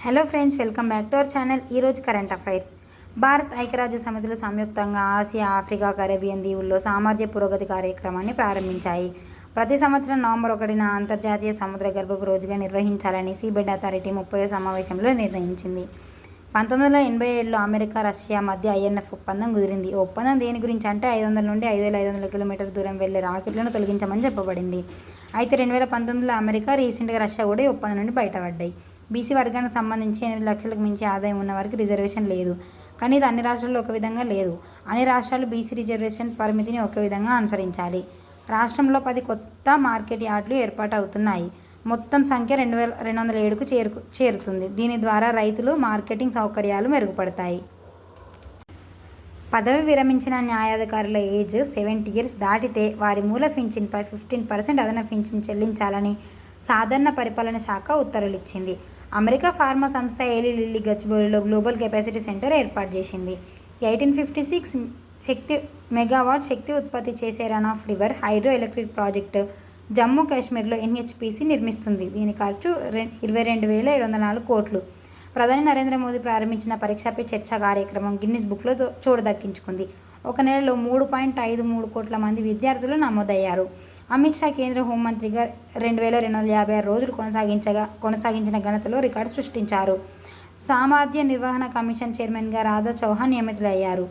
Hello friends, welcome back to our channel. ఈరోజు current affairs. Bharat ఐక్యరాజ్య సమితిలో సంయుక్తంగా ఆసియా, ఆఫ్రికా, కరేబియన్ దీవుల్లో సామర్థ్య పురోగతి కార్యక్రమాన్ని ప్రారంభించాయి. ప్రతి సంవత్సరం నవంబర్ 1న అంతర్జాతీయ సముద్ర గర్భపు రోజుగా నిర్వహించాలని సీబెడ్ అథారిటీ 30వ సమావేశంలో నిర్ణయించింది. 1987లో అమెరికా, రష్యా మధ్య ఐఎన్ఎఫ్ ఒప్పందం కుదిరింది. ఈ ఒప్పందం దేని గురించి అంటే 500 నుండి 5500 కిలోమీటర్ల దూరం వెళ్లే రాకెట్లను తొలగించమని చెప్పబడింది. అయితే 2019లో అమెరికా, రీసెంట్గా రష్యా కూడా ఈ ఒప్పందం నుండి బయటపడ్డాయి. బీసీ వర్గానికి సంబంధించి 8 లక్షలకు మించి ఆదాయం ఉన్న వారికి రిజర్వేషన్ లేదు. కానీ ఇది అన్ని రాష్ట్రాల్లో ఒక విధంగా లేదు. అన్ని రాష్ట్రాలు బీసీ రిజర్వేషన్ పరిమితిని ఒక విధంగా అనుసరించాలి. రాష్ట్రంలో 10 కొత్త మార్కెట్ యార్డులు ఏర్పాటు అవుతున్నాయి. మొత్తం సంఖ్య 2207కు చేరుతుంది. దీని ద్వారా రైతులు మార్కెటింగ్ సౌకర్యాలు మెరుగుపడతాయి. పదవి విరమించిన న్యాయాధికారుల ఏజ్ 70 years దాటితే వారి మూల పింఛన్పై 15% అదనపు పింఛన్ చెల్లించాలని సాధారణ పరిపాలన శాఖ ఉత్తర్వులిచ్చింది. అమెరికా ఫార్మా సంస్థ ఏలీ లిల్లీ గచ్చిబౌలిలో గ్లోబల్ కెపాసిటీ సెంటర్ ఏర్పాటు చేసింది. 1856 మెగావాట్ శక్తి ఉత్పత్తి చేసే run of river hydro electric project Jammu కాశ్మీర్లో ఎన్హెచ్పీసీ నిర్మిస్తుంది. దీని ఖర్చు 22,704 కోట్లు. ప్రధాని నరేంద్ర మోదీ ప్రారంభించిన పరీక్ష పే చర్చ కార్యక్రమం గిన్నిస్ బుక్లో చోటు దక్కించుకుంది. ఒక నెలలో 3.53 కోట్ల మంది విద్యార్థులు నమోదయ్యారు. అమిత్ షా కేంద్ర హోంమంత్రిగా 2256 రోజులు కొనసాగించిన ఘనతలో రికార్డు సృష్టించారు. సామర్థ్య నిర్వహణ కమిషన్ చైర్మన్గా రాధా చౌహాన్ నియమితులయ్యారు.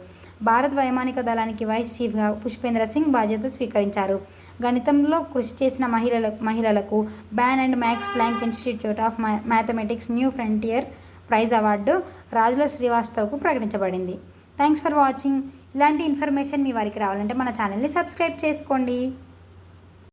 భారత వైమానిక దళానికి వైస్ చీఫ్గా పుష్పేంద్ర సింగ్ బాధ్యతలు స్వీకరించారు. గణితంలో కృషి చేసిన మహిళలకు బ్యాన్ and Max Planck Institute of Mathematics New Frontier Prize award Rajula శ్రీవాస్తవ్కు ప్రకటించబడింది. Thanks for watching. ఇలాంటి ఇన్ఫర్మేషన్ మీ వారికి రావాలంటే మన ఛానల్ని సబ్స్క్రైబ్ చేసుకోండి.